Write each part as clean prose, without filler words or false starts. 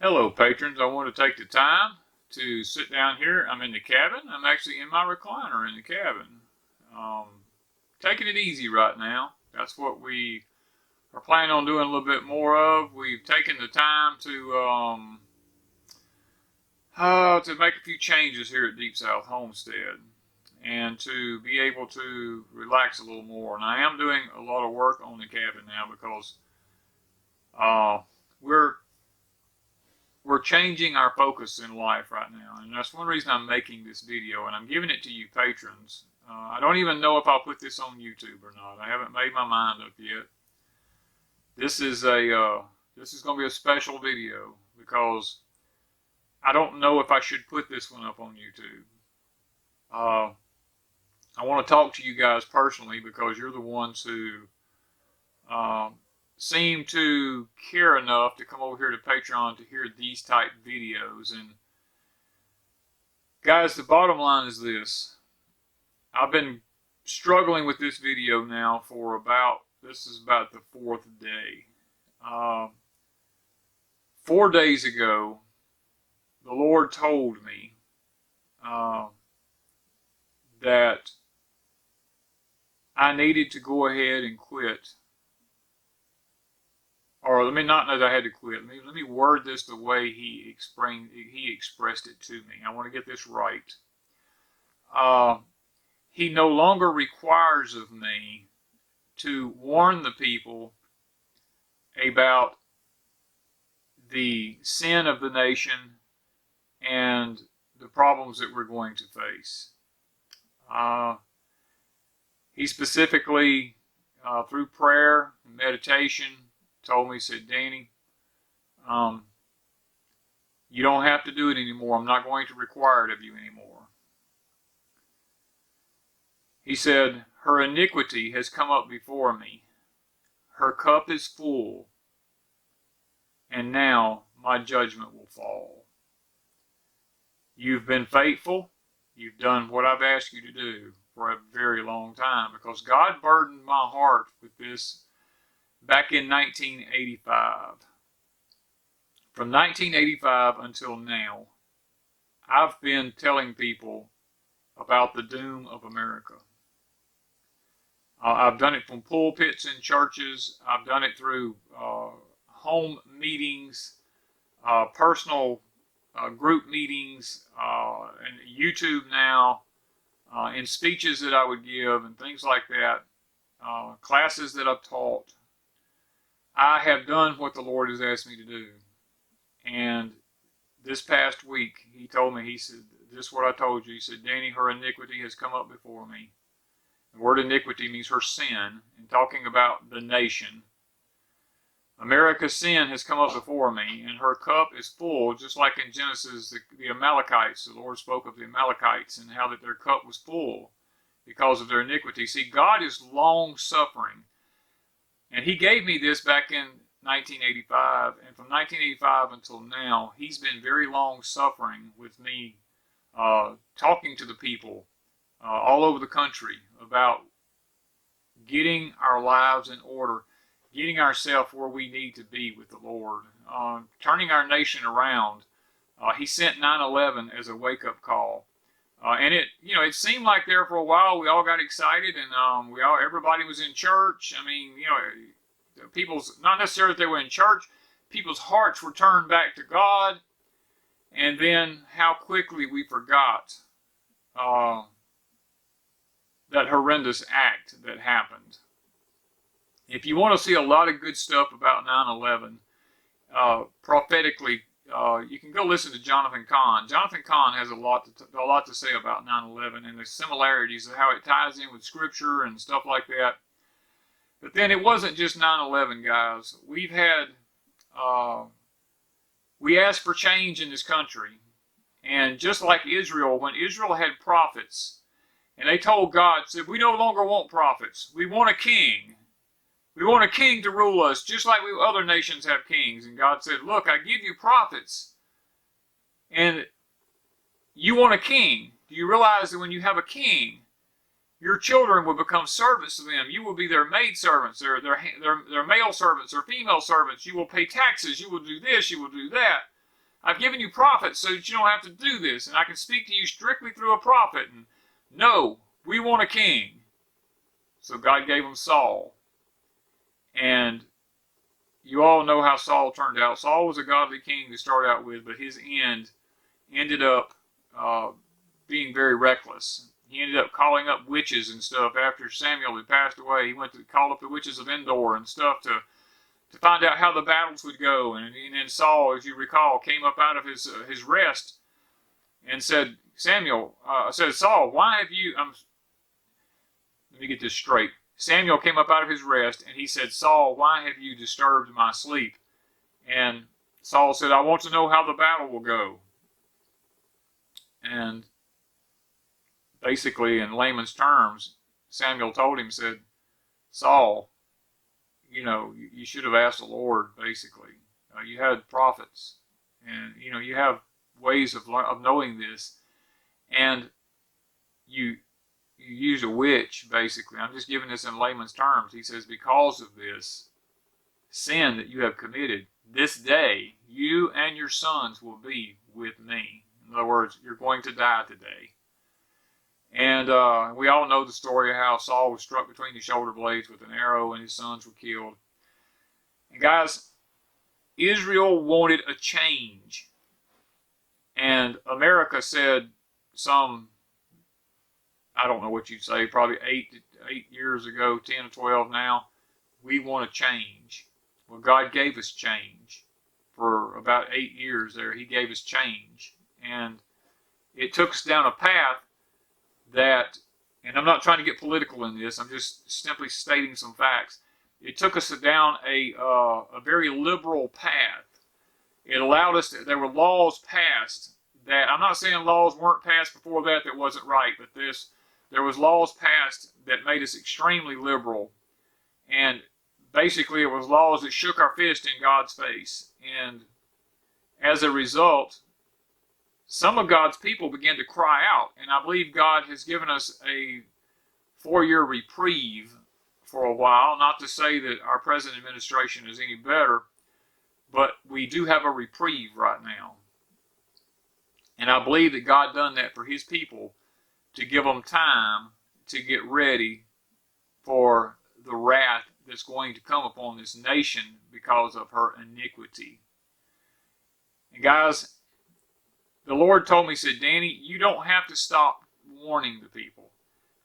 Hello, patrons. I want to take the time to sit down here. I'm in the cabin. I'm actually in my recliner in the cabin. Um, Taking it easy right now. That's what we are planning on doing a little bit more of. We've taken the time to make a few changes here at Deep South Homestead and to be able to relax a little more. And I am doing a lot of work on the cabin now because uh, we're we're changing our focus in life right now, and that's one reason I'm making this video, and I'm giving it to you patrons. I don't even know if I'll put this on YouTube or not. I haven't made my mind up yet. This is going to be a special video because I don't know if I should put this one up on YouTube. I want to talk to you guys personally because you're the ones who uh, seem to care enough to come over here to Patreon to hear these type videos. And guys, the bottom line is this. I've been struggling with this video now for this is about the fourth day. 4 days ago, the Lord told me that I needed to go ahead and quit. Or let me not know that I had to quit. Let me word this the way he expressed it to me. I want to get this right. He no longer requires of me to warn the people about the sin of the nation and the problems that we're going to face. He specifically, through prayer and meditation, told me, said, Danny, you don't have to do it anymore. I'm not going to require it of you anymore. He said, her iniquity has come up before me. Her cup is full, and now my judgment will fall. You've been faithful. You've done what I've asked you to do for a very long time because God burdened my heart with this back in 1985. From 1985 until now, I've been telling people about the doom of America. I've done it from pulpits in churches. I've done it through home meetings, personal group meetings, and YouTube now, in speeches that I would give and things like that, classes that I've taught. I have done what the Lord has asked me to do. And this past week, he told me, he said, this is what I told you. He said, Danny, her iniquity has come up before me. The word iniquity means her sin, and talking about the nation. America's sin has come up before me, and her cup is full, just like in Genesis, the Amalekites. The Lord spoke of the Amalekites and how that their cup was full because of their iniquity. See, God is long-suffering. And he gave me this back in 1985, and from 1985 until now, he's been very long-suffering with me, talking to the people all over the country about getting our lives in order, getting ourselves where we need to be with the Lord, turning our nation around. He sent 9/11 as a wake-up call. And it seemed like there for a while we all got excited, and everybody was in church. I mean, people's, not necessarily that they were in church, people's hearts were turned back to God, and then how quickly we forgot that horrendous act that happened. If you want to see a lot of good stuff about 9/11, prophetically, you can go listen to Jonathan Cahn. Jonathan Cahn has a lot to say about 9/11 and the similarities of how it ties in with Scripture and stuff like that. But then it wasn't just 9/11, guys. We asked for change in this country, and just like Israel, when Israel had prophets, and they told God, said, we no longer want prophets. We want a king. We want a king to rule us, just like other nations have kings. And God said, look, I give you prophets, and you want a king. Do you realize that when you have a king, your children will become servants to them? You will be their maid servants, their male servants or female servants. You will pay taxes. You will do this. You will do that. I've given you prophets so that you don't have to do this, and I can speak to you strictly through a prophet. And no, we want a king. So God gave him Saul. And you all know how Saul turned out. Saul was a godly king to start out with, but his end ended up being very reckless. He ended up calling up witches and stuff after Samuel had passed away. He went to call up the witches of Endor and stuff to find out how the battles would go. And then Saul, as you recall, came up out of his rest and said, Saul, why have you... let me get this straight. Samuel came up out of his rest, and he said, Saul, why have you disturbed my sleep? And Saul said, I want to know how the battle will go. And basically, in layman's terms, Samuel told him, said, Saul, you should have asked the Lord, basically. You had prophets, and, you have ways of knowing this, and you use a witch, basically. I'm just giving this in layman's terms. He says, because of this sin that you have committed, this day, you and your sons will be with me. In other words, you're going to die today. And we all know the story of how Saul was struck between the shoulder blades with an arrow and his sons were killed. And guys, Israel wanted a change. And America said I don't know what you'd say, probably 8 years ago, 10 or 12 now, we want to change. Well, God gave us change. For about 8 years there, he gave us change. And it took us down a path that, and I'm not trying to get political in this, I'm just simply stating some facts. It took us down a very liberal path. It allowed us there were laws passed that, I'm not saying laws weren't passed before that wasn't right, but there was laws passed that made us extremely liberal. And basically it was laws that shook our fist in God's face. And as a result, some of God's people began to cry out. And I believe God has given us a 4-year reprieve for a while. Not to say that our present administration is any better, but we do have a reprieve right now. And I believe that God done that for his people to give them time to get ready for the wrath that's going to come upon this nation because of her iniquity. And guys, the Lord told me, he said, Danny, you don't have to stop warning the people.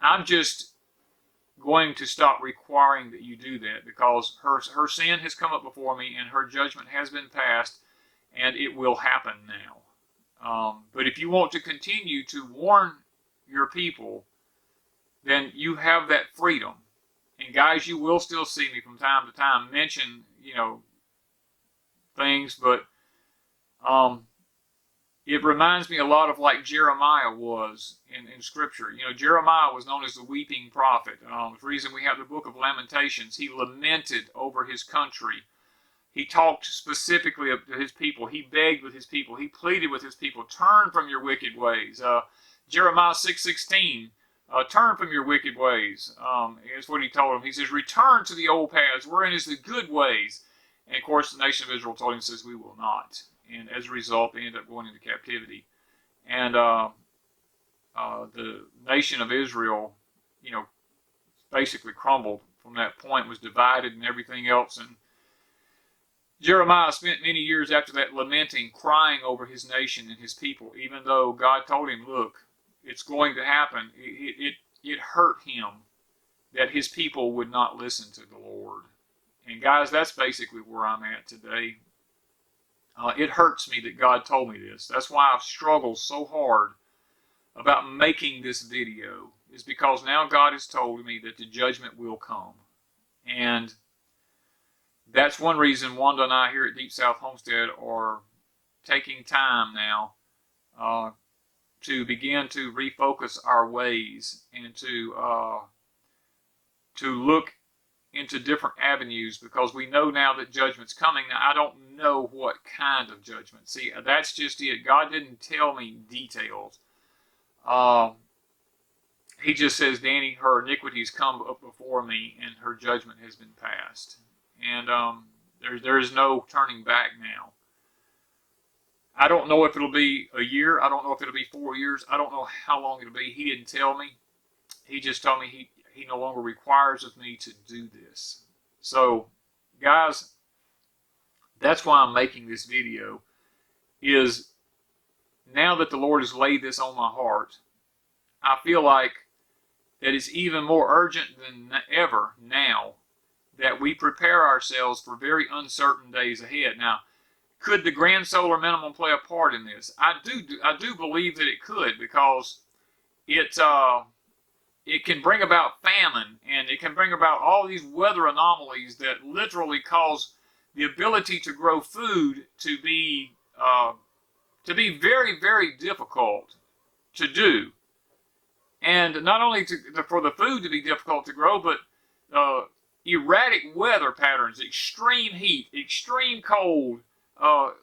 I'm just going to stop requiring that you do that because her sin has come up before me and her judgment has been passed, and it will happen now. But if you want to continue to warn your people, then you have that freedom. And guys, you will still see me from time to time mention, things, but it reminds me a lot of like Jeremiah was in Scripture. Jeremiah was known as the weeping prophet. The reason we have the book of Lamentations, he lamented over his country. He talked specifically to his people. He begged with his people. He pleaded with his people, turn from your wicked ways. Jeremiah 6:16, turn from your wicked ways, is what he told them. He says, return to the old paths, wherein is the good ways. And of course, the nation of Israel told him, says, we will not. And as a result, they ended up going into captivity. And the nation of Israel, basically crumbled from that point, was divided and everything else. And Jeremiah spent many years after that lamenting, crying over his nation and his people, even though God told him, look, it's going to happen. It hurt him that his people would not listen to the Lord. And guys, that's basically where I'm at today. It hurts me that God told me this. That's why I've struggled so hard about making this video, is because now God has told me that the judgment will come. And that's one reason Wanda and I here at Deep South Homestead are taking time now to begin to refocus our ways and to look into different avenues, because we know now that judgment's coming. Now, I don't know what kind of judgment. See, that's just it. God didn't tell me details. He just says, Danny, her iniquities come up before me, and her judgment has been passed. And there is no turning back now. I don't know if it'll be a year. I don't know if it'll be 4 years. I don't know how long it'll be. He didn't tell me. He just told me he no longer requires of me to do this. So, guys, that's why I'm making this video, is now that the Lord has laid this on my heart, I feel like that it's even more urgent than ever now that we prepare ourselves for very uncertain days ahead. Now, could the grand solar minimum play a part in this? I do believe that it could, because it can bring about famine, and it can bring about all these weather anomalies that literally cause the ability to grow food to be very, very difficult to do. And not only for the food to be difficult to grow, but erratic weather patterns, extreme heat, extreme cold,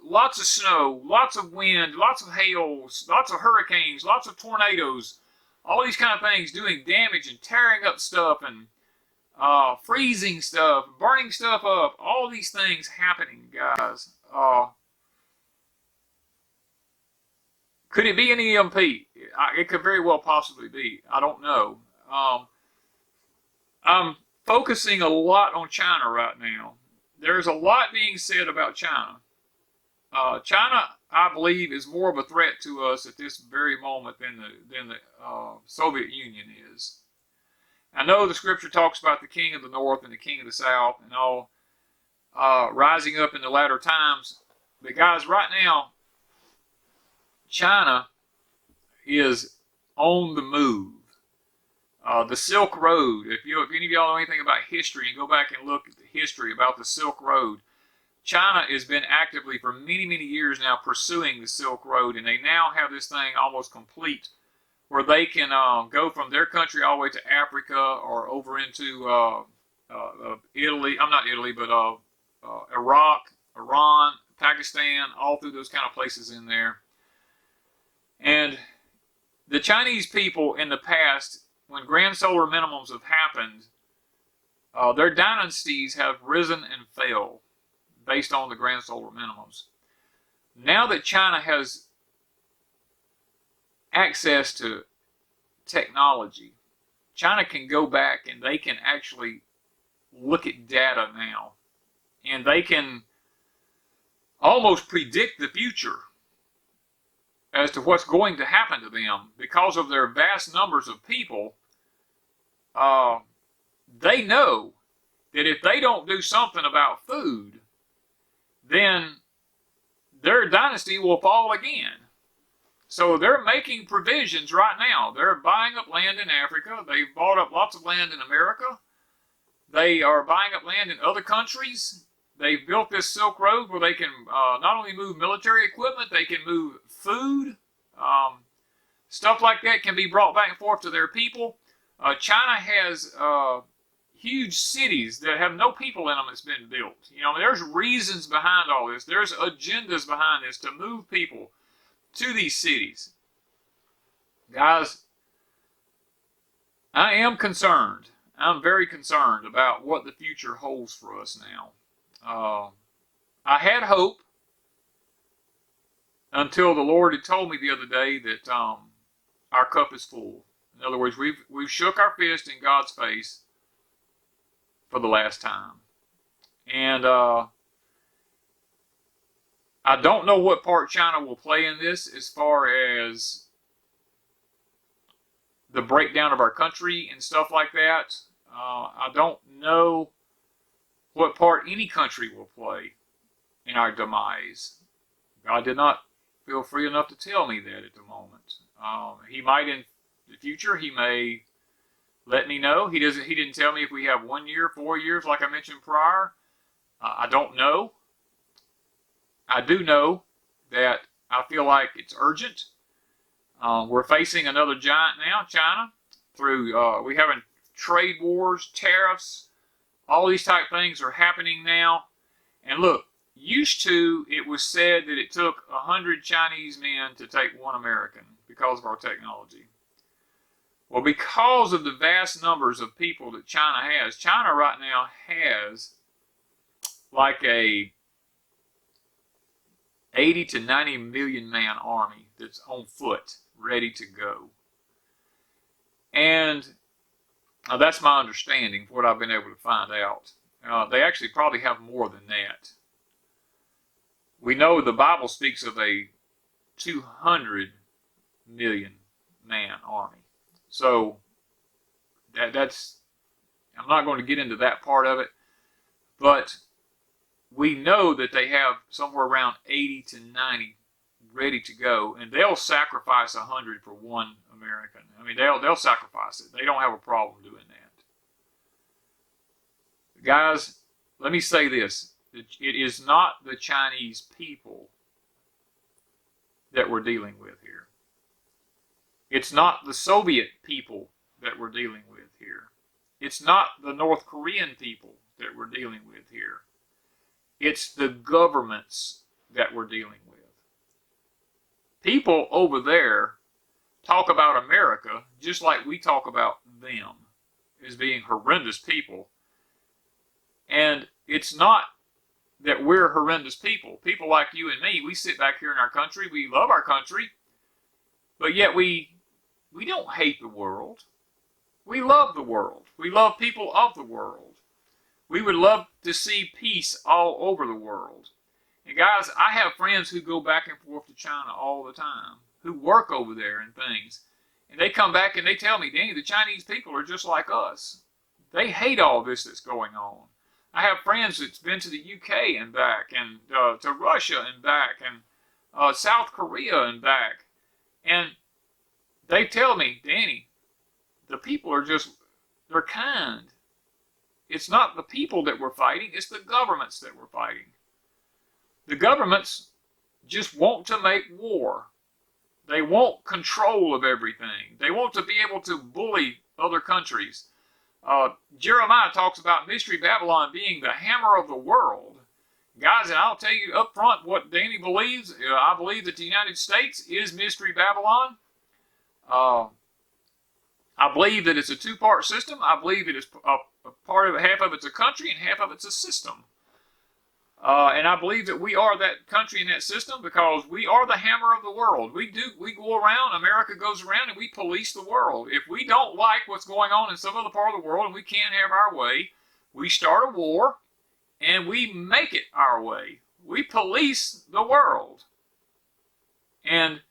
lots of snow, lots of wind, lots of hail, lots of hurricanes, lots of tornadoes, all these kind of things doing damage and tearing up stuff and freezing stuff, burning stuff up, all these things happening, guys. Could it be an EMP? It could very well possibly be. I don't know. I'm focusing a lot on China right now. There's a lot being said about China. China, I believe, is more of a threat to us at this very moment than the Soviet Union is. I know the scripture talks about the king of the north and the king of the south and all rising up in the latter times. But guys, right now, China is on the move. The Silk Road, if any of y'all know anything about history and go back and look at the history about the Silk Road, China has been actively for many, many years now pursuing the Silk Road, and they now have this thing almost complete, where they can go from their country all the way to Africa or over into Italy. I'm not Italy, but Iraq, Iran, Pakistan, all through those kind of places in there. And the Chinese people in the past, when grand solar minimums have happened, their dynasties have risen and fell based on the grand solar minimums. Now that China has access to technology, China can go back and they can actually look at data now, and they can almost predict the future as to what's going to happen to them because of their vast numbers of people. They know that if they don't do something about food, then their dynasty will fall again. So they're making provisions right now. They're buying up land in Africa. They've bought up lots of land in America. They are buying up land in other countries. They've built this Silk Road where they can not only move military equipment, they can move food. Stuff like that can be brought back and forth to their people. China has huge cities that have no people in them that's been built. You know, there's reasons behind all this. There's agendas behind this to move people to these cities. Guys, I am concerned. I'm very concerned about what the future holds for us now. I had hope until the Lord had told me the other day that our cup is full. In other words, we've shook our fist in God's face for the last time. And I don't know what part China will play in this as far as the breakdown of our country and stuff like that. I don't know what part any country will play in our demise. God did not feel free enough to tell me that at the moment. He might in the future. He may let me know. He didn't tell me if we have 1 year, 4 years, like I mentioned prior. I don't know. I do know that I feel like it's urgent. We're facing another giant now, China. We're having trade wars, tariffs, all these type things are happening now. And look, used to, it was said that it took 100 Chinese men to take one American because of our technology. Well, because of the vast numbers of people that China right now has like a 80 to 90 million man army that's on foot, ready to go. And that's my understanding, what I've been able to find out. They actually probably have more than that. We know the Bible speaks of a 200 million man army. So that's, I'm not going to get into that part of it, but we know that they have somewhere around 80 to 90 ready to go, and they'll sacrifice 100 for one American. I mean, they'll sacrifice it. They don't have a problem doing that. Guys, let me say this. It is not the Chinese people that we're dealing with here. It's not the Soviet people that we're dealing with here. It's not the North Korean people that we're dealing with here. It's the governments that we're dealing with. People over there talk about America just like we talk about them as being horrendous people. And it's not that we're horrendous people. People like you and me, we sit back here in our country, we love our country, but yet we don't hate the world. We love the world. We love people of the world. We would love to see peace all over the world. And guys, I have friends who go back and forth to China all the time, who work over there and things. And they come back and they tell me, Danny, the Chinese people are just like us. They hate all this that's going on. I have friends that's been to the UK and back, and to Russia and back, and South Korea and back. And they tell me, Danny, the people are just, they're kind. It's not the people that we're fighting, it's the governments that we're fighting. The governments just want to make war. They want control of everything. They want to be able to bully other countries. Jeremiah talks about Mystery Babylon being the hammer of the world. Guys, and I'll tell you up front what Danny believes. I believe that the United States is Mystery Babylon. I believe that it's a two-part system. I believe it is a part of it, half of it's a country and half of it's a system. And I believe that we are that country and that system because we are the hammer of the world. We go around, America goes around, and we police the world. If we don't like what's going on in some other part of the world and we can't have our way, we start a war and we make it our way. We police the world. And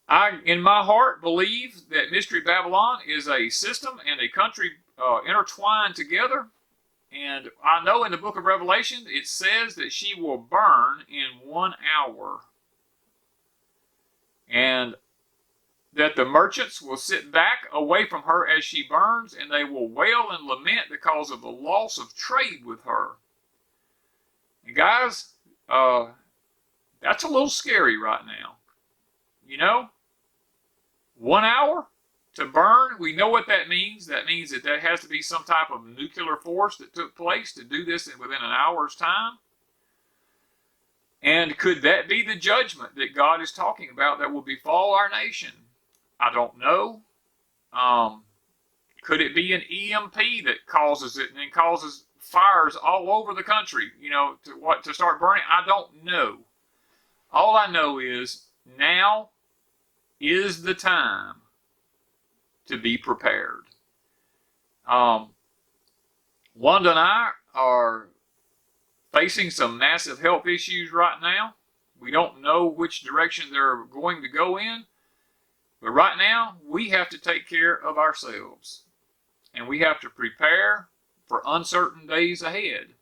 I, in my heart, believe that Mystery Babylon is a system and a country intertwined together. And I know in the book of Revelation, it says that she will burn in 1 hour. And that the merchants will sit back away from her as she burns, and they will wail and lament because of the loss of trade with her. And guys, that's a little scary right now. You know, 1 hour to burn, we know what that means. That means that there has to be some type of nuclear force that took place to do this within an hour's time. And could that be the judgment that God is talking about that will befall our nation? I don't know. Could it be an EMP that causes it and then causes fires all over the country, you know, to start burning? I don't know. All I know is now is the time to be prepared. Wanda and I are facing some massive health issues right now. We don't know which direction they're going to go in, but right now we have to take care of ourselves and we have to prepare for uncertain days ahead.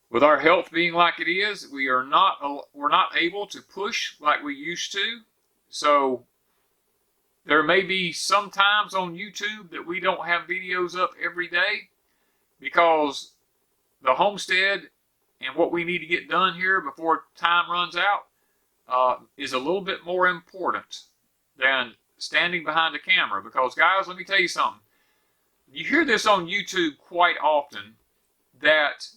With our health being like it is, we're not able to push like we used to. So there may be some times on YouTube that we don't have videos up every day because the homestead and what we need to get done here before time runs out is a little bit more important than standing behind a camera. Because guys, let me tell you something. You hear this on YouTube quite often that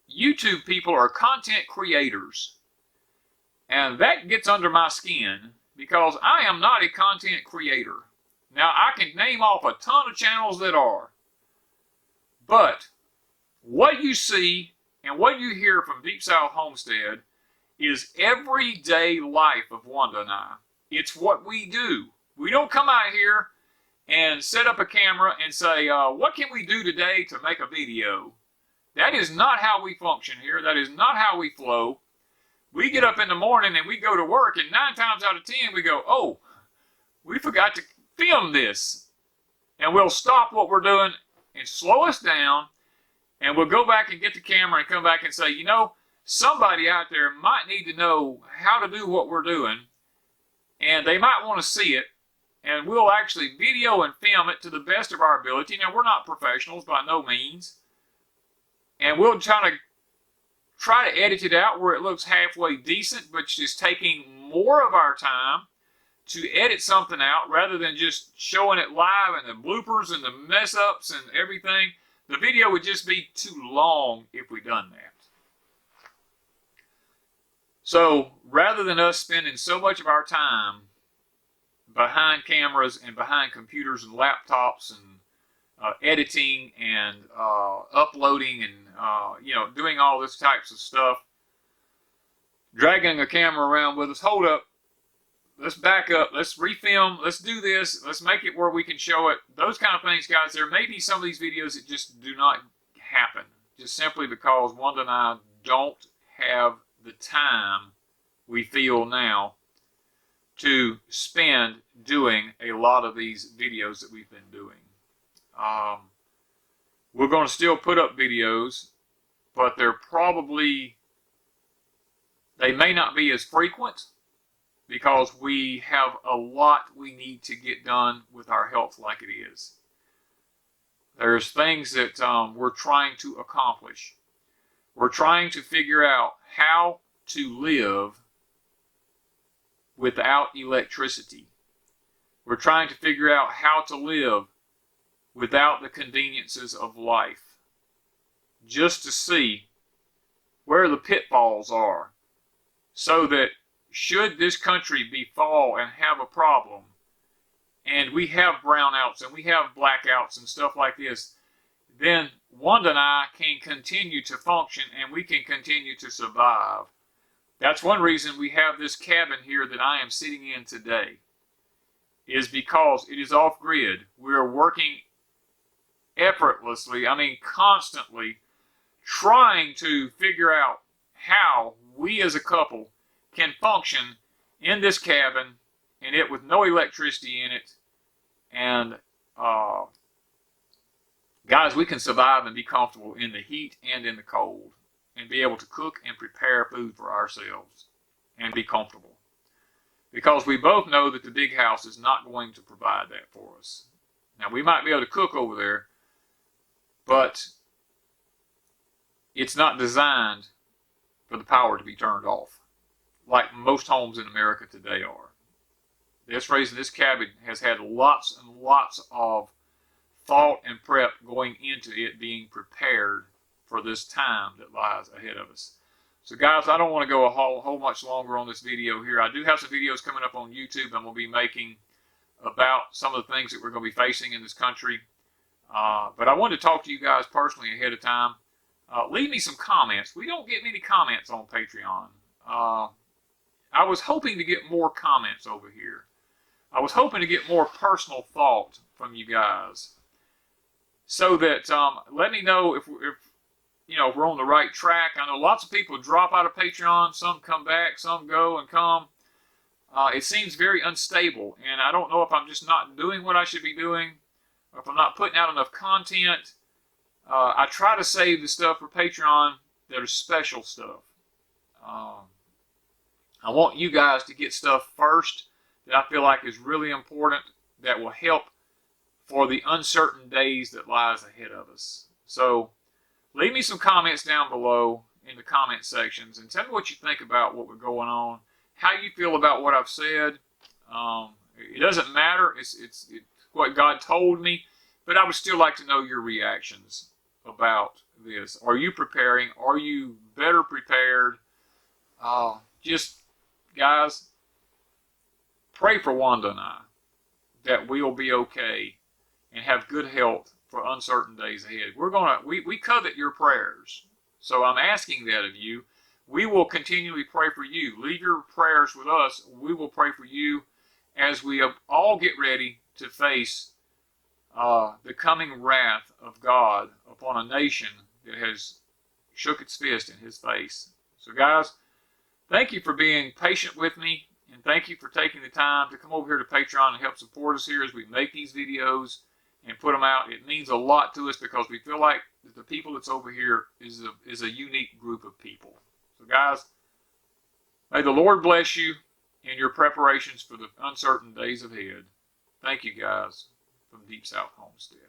YouTube people are content creators. And that gets under my skin because I am not a content creator. Now, I can name off a ton of channels that are. But what you see And what you hear from Deep South Homestead is everyday life of Wanda and I. It's what we do. We don't come out here and set up a camera and say, what can we do today to make a video? That is not how we function here. That is not how we flow. We get up in the morning and we go to work, and 9 times out of 10 we go, oh, we forgot to film this. And we'll stop what we're doing and slow us down, and we'll go back and get the camera and come back and say, you know, somebody out there might need to know how to do what we're doing, and they might want to see it, and we'll actually video and film it to the best of our ability. Now, we're not professionals by no means, and we'll try to edit it out where it looks halfway decent, but it's just taking more of our time to edit something out rather than just showing it live and the bloopers and the mess ups and everything. The video would just be too long if we done that. So rather than us spending so much of our time behind cameras and behind computers and laptops and editing and uploading and doing all this types of stuff, dragging a camera around with us, hold up, let's back up, let's refilm, let's do this, let's make it where we can show it. Those kind of things, guys. There may be some of these videos that just do not happen, just simply because Wanda and I don't have the time we feel now to spend doing a lot of these videos that we've been doing. We're going to still put up videos, but they may not be as frequent because we have a lot we need to get done with our health like it is. There's things that we're trying to accomplish. We're trying to figure out how to live without electricity. We're trying to figure out how to live without the conveniences of life, just to see where the pitfalls are, so that should this country befall and have a problem, and we have brownouts and we have blackouts and stuff like this, then Wanda and I can continue to function and we can continue to survive. That's one reason we have this cabin here that I am sitting in today, is because it is off grid. We're working effortlessly, constantly trying to figure out how we as a couple can function in this cabin and it with no electricity in it. And guys, we can survive and be comfortable in the heat and in the cold and be able to cook and prepare food for ourselves and be comfortable, because we both know that the big house is not going to provide that for us. Now, we might be able to cook over there, but it's not designed for the power to be turned off like most homes in America today are. This reason, this cabin has had lots and lots of thought and prep going into it being prepared for this time that lies ahead of us. So guys, I don't want to go a whole much longer on this video here. I do have some videos coming up on YouTube I'm going to be making about some of the things that we're going to be facing in this country. But I wanted to talk to you guys personally ahead of time. Leave me some comments. We don't get many comments on Patreon. I was hoping to get more comments over here. I was hoping to get more personal thought from you guys, so that let me know if we're on the right track. I know lots of people drop out of Patreon. Some come back. Some go and come. It seems very unstable, and I don't know if I'm just not doing what I should be doing, or if I'm not putting out enough content. I try to save the stuff for Patreon that are special stuff. I want you guys to get stuff first that I feel like is really important, that will help for the uncertain days that lies ahead of us. So leave me some comments down below in the comment sections and tell me what you think about what we're going on, how you feel about what I've said. It doesn't matter. It's what God told me, but I would still like to know your reactions about this. Are you preparing? Are you better prepared? Just, guys, pray for Wanda and I that we'll be okay and have good health for uncertain days ahead. We covet your prayers. So I'm asking that of you. We will continually pray for you. Leave your prayers with us. We will pray for you as we all get ready to face the coming wrath of God upon a nation that has shook its fist in his face. So guys, thank you for being patient with me, and thank you for taking the time to come over here to Patreon and help support us here as we make these videos and put them out. It means a lot to us because we feel like the people that's over here is a unique group of people. So guys, may the Lord bless you in your preparations for the uncertain days ahead. Thank you guys from Deep South Homestead.